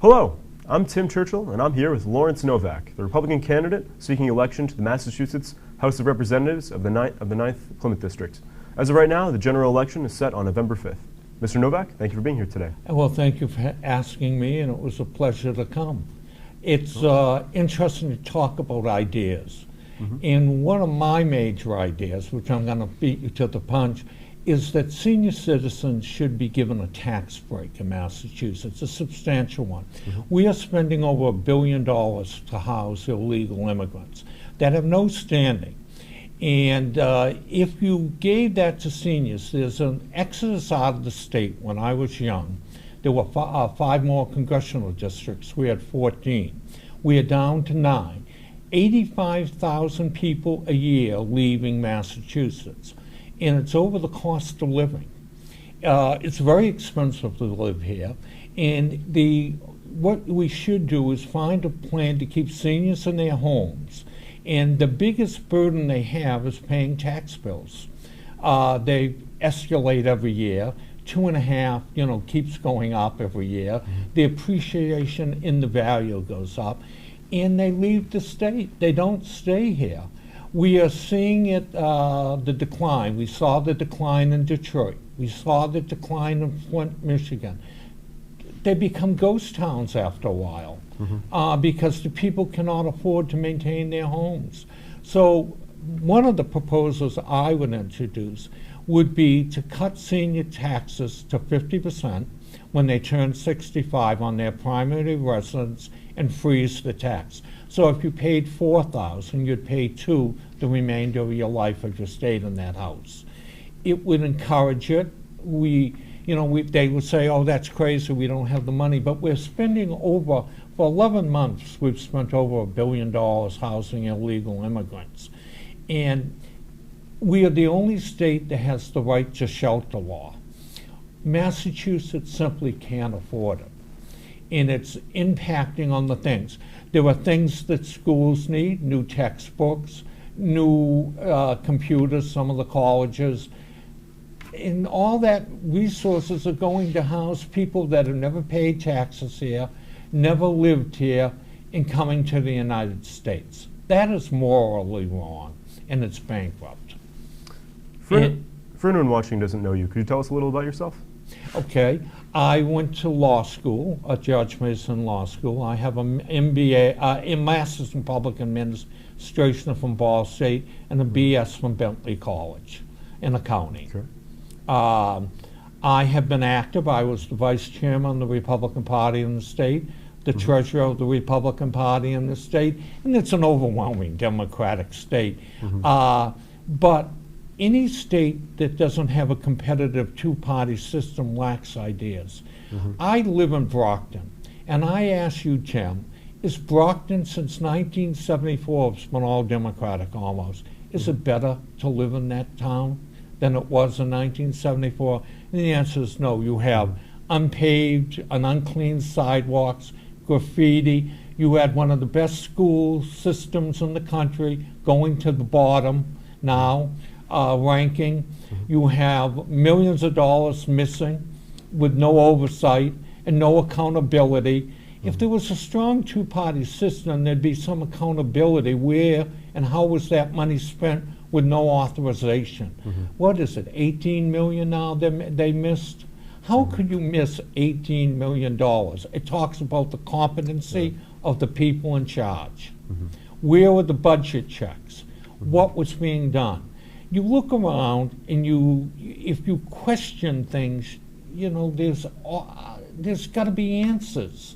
Hello, I'm Tim Churchill, and I'm here with Lawrence Novak, the Republican candidate seeking election to the Massachusetts House of Representatives of the 9th Plymouth District. As of right now, the general election is set on November 5th. Mr. Novak, thank you for being here today. Well, thank you for asking me, and it was a pleasure to come. It's interesting to talk about ideas. And one of my major ideas, which I'm going to beat you to the punch, is that senior citizens should be given a tax break in Massachusetts, a substantial one. We are spending over $1 billion to house illegal immigrants that have no standing. And if you gave that to seniors, there's an exodus out of the state. When I was young, there were 5 more congressional districts. We had 14. We are down to 9. 85,000 people a year leaving Massachusetts. And it's over the cost of living. It's very expensive to live here. And what we should do is find a plan to keep seniors in their homes. And the biggest burden they have is paying tax bills. They escalate every year. 2.5, keeps going up every year. The appreciation in the value goes up. And they leave the state. They don't stay here. We are seeing it, the decline. We saw the decline in Detroit. We saw the decline in Flint, Michigan. They become ghost towns after a while because the people cannot afford to maintain their homes. So one of the proposals I would introduce would be to cut senior taxes to 50% when they turn 65 on their primary residence and freeze the tax. So if you paid $4,000, you'd pay $2,000 the remainder of your life if you stayed in that house. It would encourage it. They would say, oh, that's crazy, we don't have the money, but we're spending for 11 months, we've spent over $1 billion housing illegal immigrants. And we are the only state that has the right to shelter law. Massachusetts simply can't afford it. And it's impacting on the things. There are things that schools need, new textbooks, new computers, some of the colleges. And all that resources are going to house people that have never paid taxes here, never lived here, and coming to the United States. That is morally wrong, and it's bankrupt. For anyone watching who doesn't know you, could you tell us a little about yourself? Okay. I went to law school, at George Mason Law School. I have an MBA, a Master's in Public Administration from Ball State, and a BS from Bentley College in accounting. Sure. I have been active. I was the vice chairman of the Republican Party in the state, the treasurer of the Republican Party in the state, and it's an overwhelming Democratic state. But any state that doesn't have a competitive two-party system lacks ideas. I live in Brockton, and I ask you, Tim, is Brockton since 1974, it's been all Democratic almost, is it better to live in that town than it was in 1974? And the answer is no. You have unpaved and unclean sidewalks, graffiti. You had one of the best school systems in the country going to the bottom now. Ranking. You have millions of dollars missing with no oversight and no accountability. If there was a strong two-party system, there'd be some accountability. Where and how was that money spent with no authorization? What is it, 18 million now they missed? How could you miss $18 million? It talks about the competency of the people in charge. Where were the budget checks? What was being done? You look around and if you question things, there's got to be answers.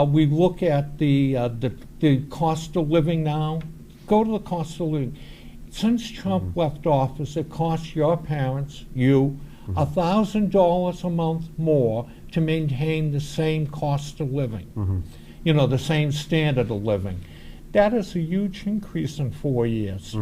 We look at the cost of living now. Go to the cost of living. Since Trump left office, it costs your parents, you, $1,000 a month more to maintain the same cost of living. The same standard of living. That is a huge increase in 4 years.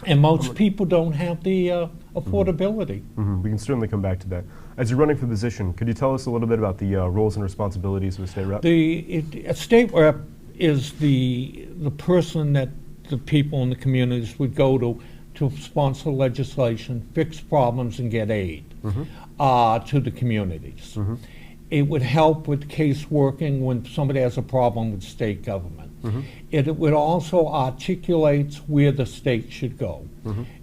And most people don't have the affordability. We can certainly come back to that. As you're running for the position, could you tell us a little bit about the roles and responsibilities of a state rep? A state rep is the person that the people in the communities would go to sponsor legislation, fix problems, and get aid to the communities. It would help with case working when somebody has a problem with state government. It would also articulate where the state should go.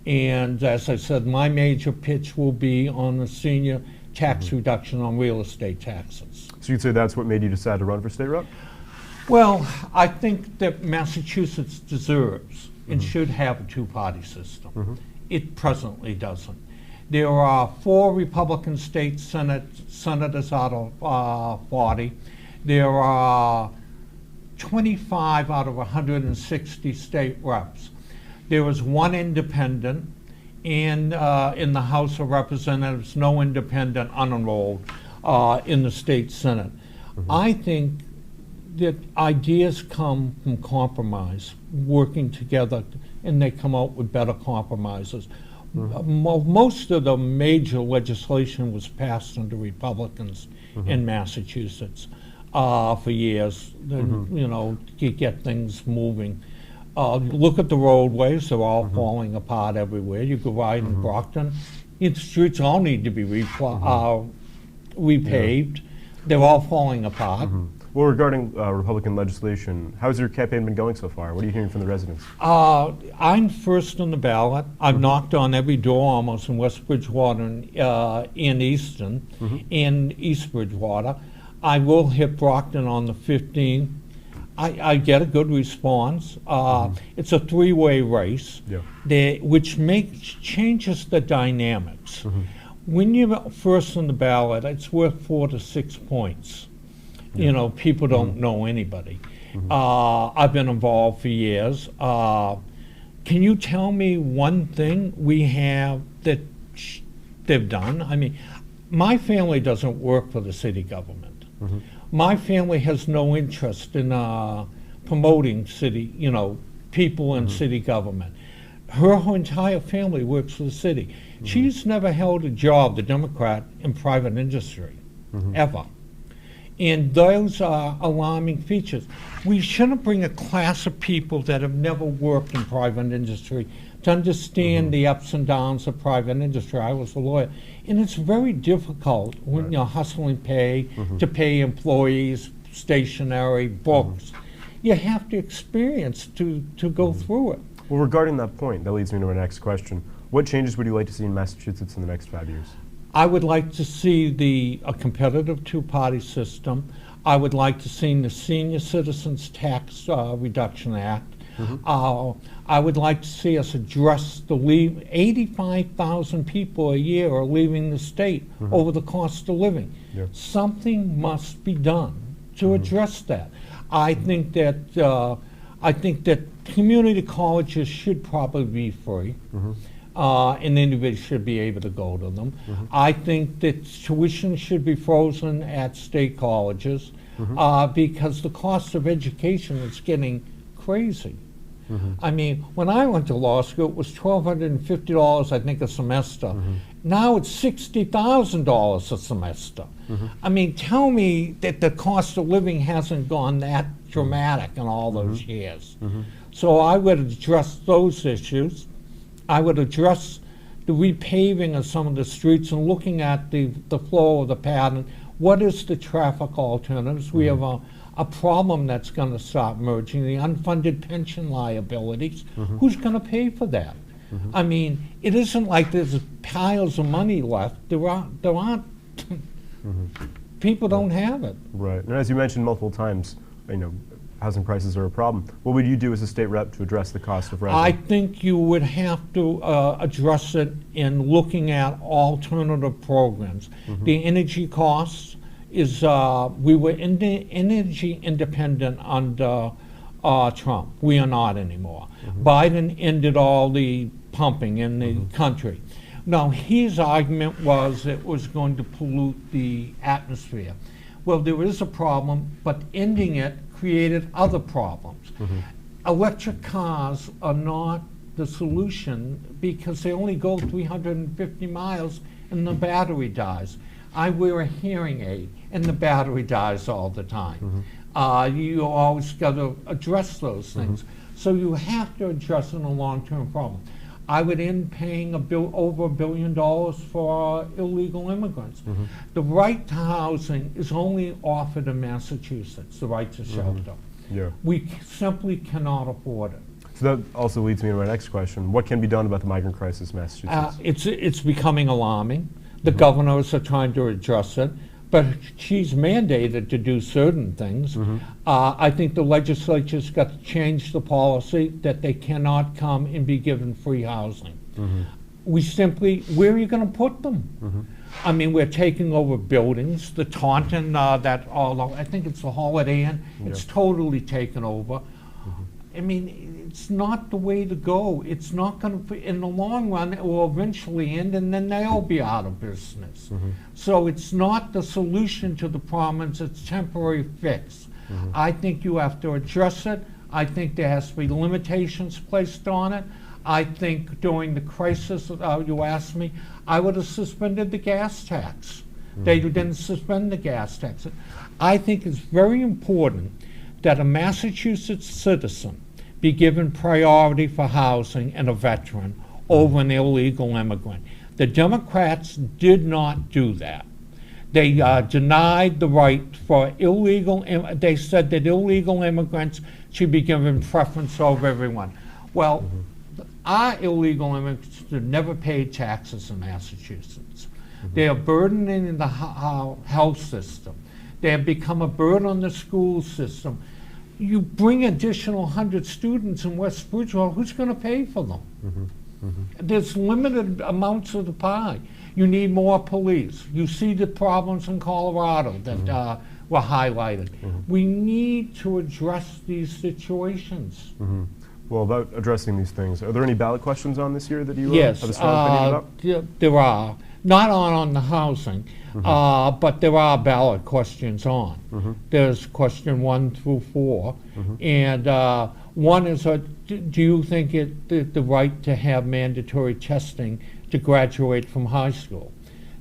And as I said, my major pitch will be on the senior tax reduction on real estate taxes. So you'd say that's what made you decide to run for state rep? Well, I think that Massachusetts deserves and should have a two-party system. It presently doesn't. There are 4 Republican state senators out of 40. There are 25 out of 160 state reps. There is 1 independent, and in the House of Representatives, no independent unenrolled in the state Senate. I think that ideas come from compromise, working together, and they come out with better compromises. Most of the major legislation was passed under Republicans in Massachusetts for years, you know, to get things moving. Look at the roadways, they're all falling apart everywhere. You go ride in Brockton, the streets all need to be repaved. They're all falling apart. Well, regarding Republican legislation, how's your campaign been going so far? What are you hearing from the residents? I'm first on the ballot. I've knocked on every door almost in West Bridgewater and Easton, in East Bridgewater. I will hit Brockton on the 15th. I get a good response. It's a 3-way race, which changes the dynamics. When you're first on the ballot, it's worth 4 to 6 points. You know, people don't know anybody. I've been involved for years. Can you tell me one thing we have that they've done? I mean, my family doesn't work for the city government. My family has no interest in promoting city, you know, people in city government. Her entire family works for the city. She's never held a job, the Democrat, in private industry, ever. And those are alarming features. We shouldn't bring a class of people that have never worked in private industry to understand the ups and downs of private industry. I was a lawyer. And it's very difficult when you're hustling pay to pay employees, stationery, books. You have to experience to go through it. Well, regarding that point, that leads me to my next question. What changes would you like to see in Massachusetts in the next 5 years? I would like to see a competitive two-party system. I would like to see the Senior Citizens Tax Reduction Act. I would like to see us address the 85,000 people a year are leaving the state over the cost of living. Something must be done to address that. I think that community colleges should probably be free. And individuals should be able to go to them. I think that tuition should be frozen at state colleges because the cost of education is getting crazy. I mean, when I went to law school, it was $1,250, I think, a semester. Now it's $60,000 a semester. I mean, tell me that the cost of living hasn't gone that dramatic in all those years. So I would address those issues. I would address the repaving of some of the streets and looking at the flow of the pattern. What is the traffic alternatives? We have a problem that's going to start merging, the unfunded pension liabilities. Who's going to pay for that? I mean, it isn't like there's piles of money left. There aren't. People don't have it. Right. And as you mentioned multiple times, you know, housing prices are a problem. What would you do as a state rep to address the cost of residence? I think you would have to address it in looking at alternative programs. The energy costs is, we were energy independent under Trump. We are not anymore. Biden ended all the pumping in the country. Now, his argument was it was going to pollute the atmosphere. Well, there is a problem, but ending it created other problems. Electric cars are not the solution because they only go 350 miles and the battery dies. I wear a hearing aid and the battery dies all the time. You always got to address those things. So you have to address in a long-term problem. I would end paying over $1 billion for illegal immigrants. The right to housing is only offered in Massachusetts, the right to shelter. Yeah. We simply cannot afford it. So that also leads me to my next question. What can be done about the migrant crisis in Massachusetts? It's becoming alarming. The governors are trying to address it, but she's mandated to do certain things. I think the legislature's got to change the policy that they cannot come and be given free housing. Where are you going to put them? I mean, we're taking over buildings. The Taunton, I think it's the Holiday Inn, it's totally taken over. I mean, it's not the way to go. It's not going to, in the long run, it will eventually end, and then they'll be out of business. So it's not the solution to the problem, it's a temporary fix. I think you have to address it. I think there has to be limitations placed on it. I think during the crisis, you asked me, I would have suspended the gas tax. They didn't suspend the gas tax. I think it's very important that a Massachusetts citizen be given priority for housing and a veteran over an illegal immigrant. The Democrats did not do that. They denied the right for they said that illegal immigrants should be given preference over everyone. Well, our illegal immigrants have never paid taxes in Massachusetts. They are burdening the health system. They have become a burden on the school system. You bring additional 100 students in West Bridgewater, who's going to pay for them? There's limited amounts of the pie. You need more police. You see the problems in Colorado that were highlighted. We need to address these situations. Well, about addressing these things, are there any ballot questions on this year that you Yes, have a strong opinion about? there are. Not on the housing, but there are ballot questions on. There's question 1 through 4. And one is, do you think the right to have mandatory testing to graduate from high school?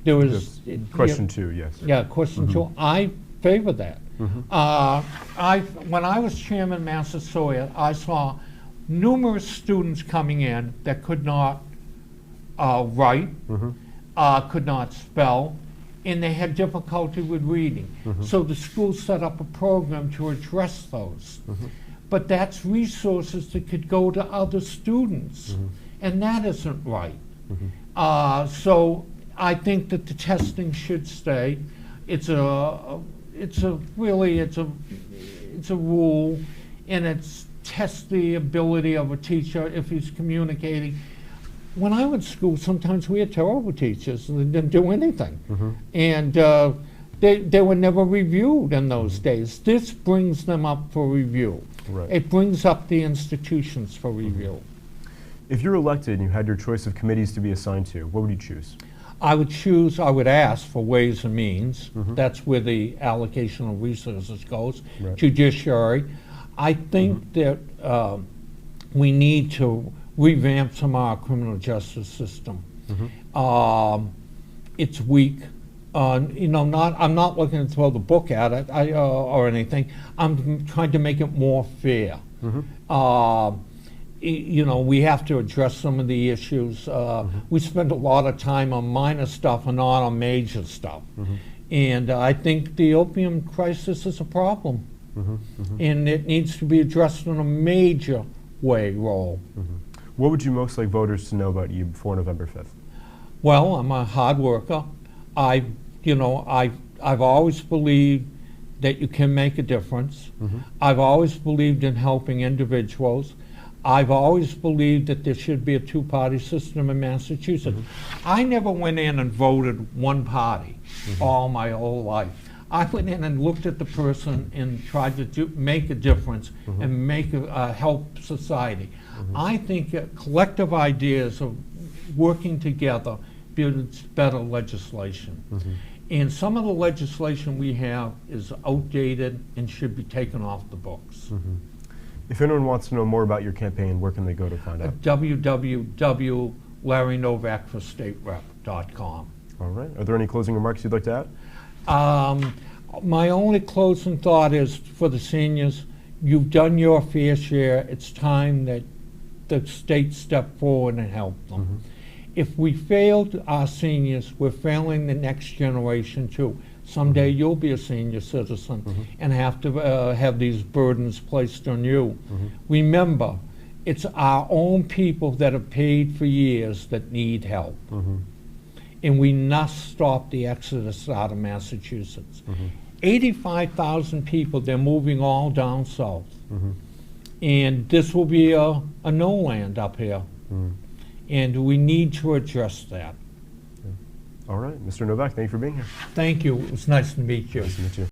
There was Question 2, yes. Yeah, question 2. I favor that. When I was chairman of Massasoit, I saw numerous students coming in that could not write, could not spell, and they had difficulty with reading. So the school set up a program to address those. But that's resources that could go to other students, and that isn't right. So I think that the testing should stay. It's a rule, and it's test the ability of a teacher if he's communicating. When I went to school, sometimes we had terrible teachers and they didn't do anything. And they were never reviewed in those days. This brings them up for review. Right. It brings up the institutions for review. If you're elected and you had your choice of committees to be assigned to, what would you choose? I would ask for Ways and Means. That's where the allocation of resources goes. Right. Judiciary. I think that we need to revamp some of our criminal justice system. It's weak. I'm not looking to throw the book at it or anything. I'm trying to make it more fair. We have to address some of the issues. We spend a lot of time on minor stuff and not on major stuff. And I think the opium crisis is a problem. And it needs to be addressed in a major role. What would you most like voters to know about you before November 5th? Well, I'm a hard worker. I've always believed that you can make a difference. I've always believed in helping individuals. I've always believed that there should be a two-party system in Massachusetts. I never went in and voted one party all my whole life. I went in and looked at the person and tried to make a difference and help society. I think collective ideas of working together builds better legislation. And some of the legislation we have is outdated and should be taken off the books. If anyone wants to know more about your campaign, where can they go to find out? www.LarryNovakForStateRep.com. All right. Are there any closing remarks you'd like to add? My only closing thought is for the seniors, you've done your fair share. It's time that the state step forward and help them. If we failed our seniors, we're failing the next generation too. Someday you'll be a senior citizen and have to have these burdens placed on you. Remember, it's our own people that have paid for years that need help. And we must stop the exodus out of Massachusetts. 85,000 people, they're moving all down south. And this will be a no land up here. And we need to address that. All right, Mr. Novak, thank you for being here. Thank you. It was nice to meet you. Nice to meet you.